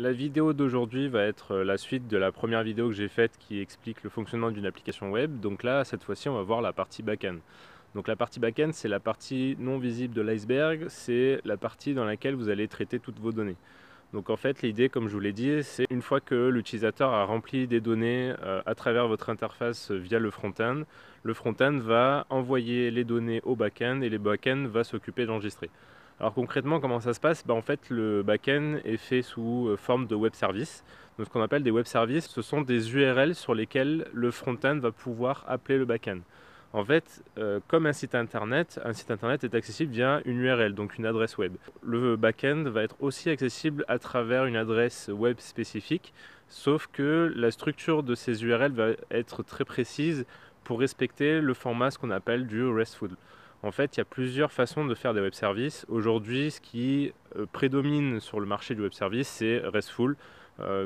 La vidéo d'aujourd'hui va être la suite de la première vidéo que j'ai faite qui explique le fonctionnement d'une application web. Donc là, cette fois-ci, on va voir la partie back-end. Donc la partie back-end, c'est la partie non visible de l'iceberg, c'est la partie dans laquelle vous allez traiter toutes vos données. Donc en fait, l'idée, comme je vous l'ai dit, c'est une fois que l'utilisateur a rempli des données à travers votre interface via le front-end va envoyer les données au back-end et le back-end va s'occuper d'enregistrer. Alors concrètement, comment ça se passe? En fait, le back-end est fait sous forme de web service. Donc ce qu'on appelle des web services, ce sont des URL sur lesquels le front-end va pouvoir appeler le back-end. En fait, comme un site internet est accessible via une URL, donc une adresse web. Le back-end va être aussi accessible à travers une adresse web spécifique, sauf que la structure de ces URL va être très précise pour respecter le format ce qu'on appelle du RESTful. En fait, il y a plusieurs façons de faire des web services. Aujourd'hui, ce qui prédomine sur le marché du web service, c'est RESTful.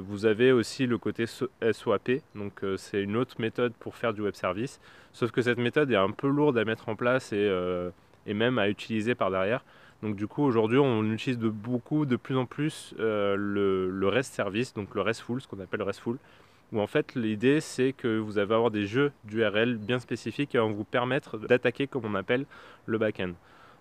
Vous avez aussi le côté SOAP, donc c'est une autre méthode pour faire du web service. Sauf que cette méthode est un peu lourde à mettre en place et même à utiliser par derrière. Donc du coup, aujourd'hui, on utilise de plus en plus le REST service, donc le RESTful, ce qu'on appelle RESTful, où en fait l'idée c'est que vous allez avoir des jeux d'URL bien spécifiques et vont vous permettre d'attaquer comme on appelle le back-end.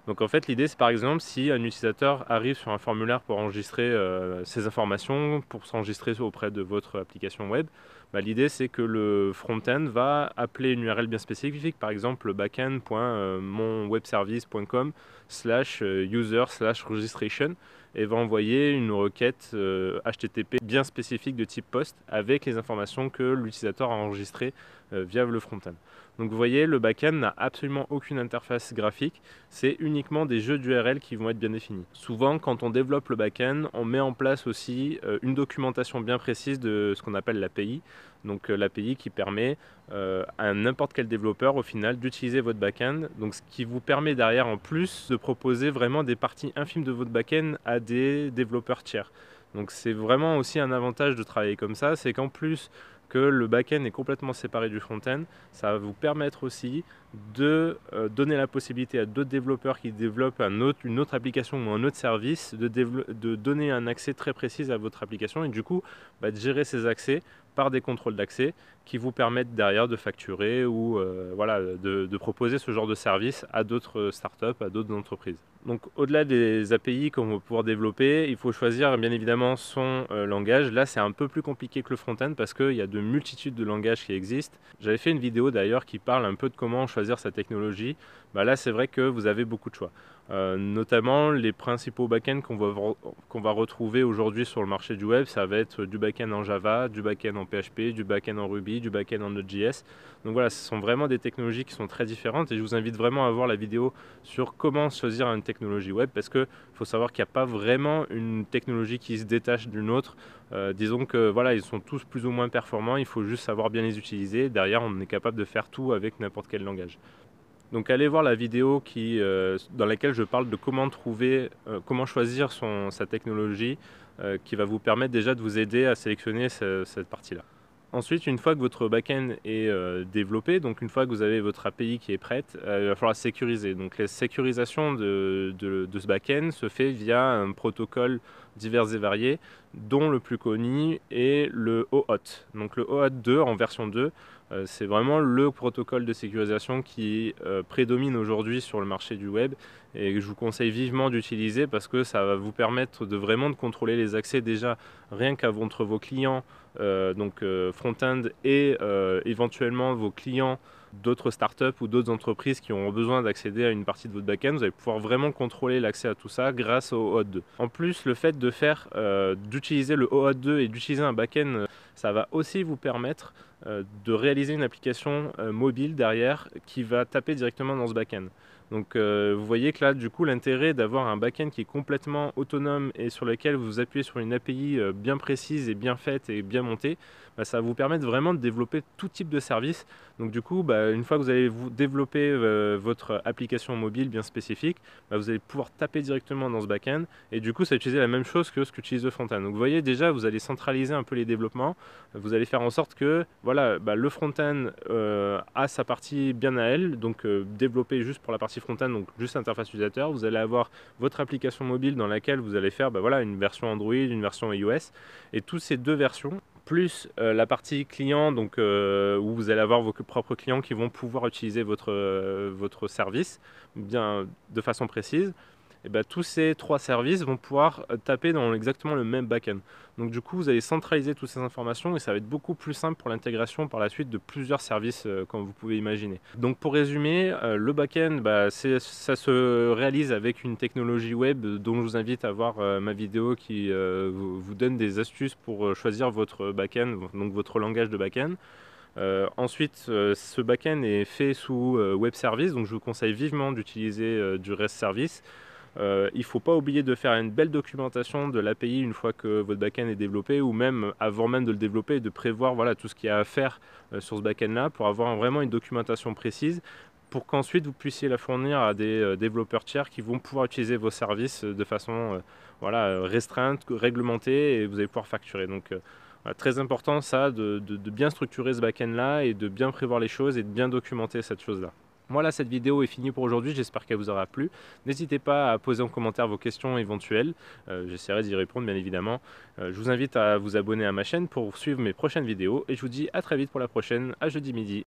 Donc en fait l'idée c'est par exemple si un utilisateur arrive sur un formulaire pour enregistrer ses informations, pour s'enregistrer auprès de votre application web, l'idée c'est que le front-end va appeler une URL bien spécifique, par exemple backend.monwebservice.com /user/registration et va envoyer une requête HTTP bien spécifique de type POST avec les informations que l'utilisateur a enregistrées via le front-end. Donc vous voyez, le back-end n'a absolument aucune interface graphique, c'est uniquement des jeux d'URL qui vont être bien définis. Souvent, quand on développe le back-end, on met en place aussi une documentation bien précise de ce qu'on appelle l'API. Donc l'API qui permet à n'importe quel développeur au final d'utiliser votre back-end. Donc ce qui vous permet derrière en plus de proposer vraiment des parties infimes de votre back-end à des développeurs tiers. Donc c'est vraiment aussi un avantage de travailler comme ça, c'est qu'en plus que le back-end est complètement séparé du front-end, ça va vous permettre aussi de donner la possibilité à d'autres développeurs qui développent une autre application ou un autre service de donner un accès très précis à votre application et du coup de gérer ces accès par des contrôles d'accès qui vous permettent derrière de facturer ou de proposer ce genre de service à d'autres startups, à d'autres entreprises. Donc au-delà des API qu'on va pouvoir développer, il faut choisir bien évidemment son langage. Là c'est un peu plus compliqué que le front-end parce qu'il y a de multitudes de langages qui existent. J'avais fait une vidéo d'ailleurs qui parle un peu de comment choisir sa technologie. Là c'est vrai que vous avez beaucoup de choix. Notamment les principaux back-ends qu'on va retrouver aujourd'hui sur le marché du web, ça va être du back-end en Java, du back-end en PHP, du back-end en Ruby, du back-end en Node.js. Donc voilà, ce sont vraiment des technologies qui sont très différentes et je vous invite vraiment à voir la vidéo sur comment choisir une technologie web parce qu'il faut savoir qu'il n'y a pas vraiment une technologie qui se détache d'une autre. Disons que voilà, ils sont tous plus ou moins performants, il faut juste savoir bien les utiliser. Derrière, on est capable de faire tout avec n'importe quel langage. Donc allez voir la vidéo dans laquelle je parle de comment choisir sa technologie qui va vous permettre déjà de vous aider à sélectionner cette partie-là. Ensuite, une fois que votre back-end est développé, donc une fois que vous avez votre API qui est prête, il va falloir sécuriser. Donc la sécurisation de ce back-end se fait via un protocole divers et variés, dont le plus connu est le OAuth. Donc le OAuth 2 en version 2, c'est vraiment le protocole de sécurisation qui prédomine aujourd'hui sur le marché du web et que je vous conseille vivement d'utiliser parce que ça va vous permettre de vraiment de contrôler les accès déjà rien qu'entre vos clients front-end et éventuellement vos clients d'autres startups ou d'autres entreprises qui auront besoin d'accéder à une partie de votre back-end, vous allez pouvoir vraiment contrôler l'accès à tout ça grâce au OAuth 2. En plus, le fait d'utiliser le OAuth 2 et d'utiliser un back-end, ça va aussi vous permettre de réaliser une application mobile derrière qui va taper directement dans ce back-end. Donc vous voyez que là, du coup, l'intérêt d'avoir un back-end qui est complètement autonome et sur lequel vous appuyez sur une API bien précise et bien faite et bien montée, ça va vous permettre vraiment de développer tout type de service. Donc du coup, une fois que vous allez vous développer votre application mobile bien spécifique, vous allez pouvoir taper directement dans ce back-end et du coup, ça va utiliser la même chose que ce qu'utilise le front-end. Donc vous voyez déjà, vous allez centraliser un peu les développements, vous allez faire en sorte que voilà, le front-end a sa partie bien à elle, donc développée juste pour la partie front-end, donc juste interface utilisateur. Vous allez avoir votre application mobile dans laquelle vous allez faire voilà, une version Android, une version iOS. Et toutes ces deux versions, plus la partie client, donc, où vous allez avoir vos propres clients qui vont pouvoir utiliser votre service bien, de façon précise, et bien, tous ces trois services vont pouvoir taper dans exactement le même back-end. Donc du coup, vous allez centraliser toutes ces informations et ça va être beaucoup plus simple pour l'intégration par la suite de plusieurs services comme vous pouvez imaginer. Donc pour résumer, le back-end, ça se réalise avec une technologie web dont je vous invite à voir ma vidéo qui vous donne des astuces pour choisir votre back-end, donc votre langage de back-end. Ensuite, ce back-end est fait sous web service, donc je vous conseille vivement d'utiliser du REST service. Il ne faut pas oublier de faire une belle documentation de l'API une fois que votre back-end est développé, ou même avant même de le développer, de prévoir voilà, tout ce qu'il y a à faire sur ce back-end là pour avoir vraiment une documentation précise, pour qu'ensuite vous puissiez la fournir à des développeurs tiers qui vont pouvoir utiliser vos services de façon voilà, restreinte, réglementée, et vous allez pouvoir facturer. Donc voilà, très important ça, de bien structurer ce back-end là et de bien prévoir les choses et de bien documenter cette chose là. Voilà, cette vidéo est finie pour aujourd'hui, j'espère qu'elle vous aura plu. N'hésitez pas à poser en commentaire vos questions éventuelles, j'essaierai d'y répondre bien évidemment. Je vous invite à vous abonner à ma chaîne pour suivre mes prochaines vidéos et je vous dis à très vite pour la prochaine, à jeudi midi.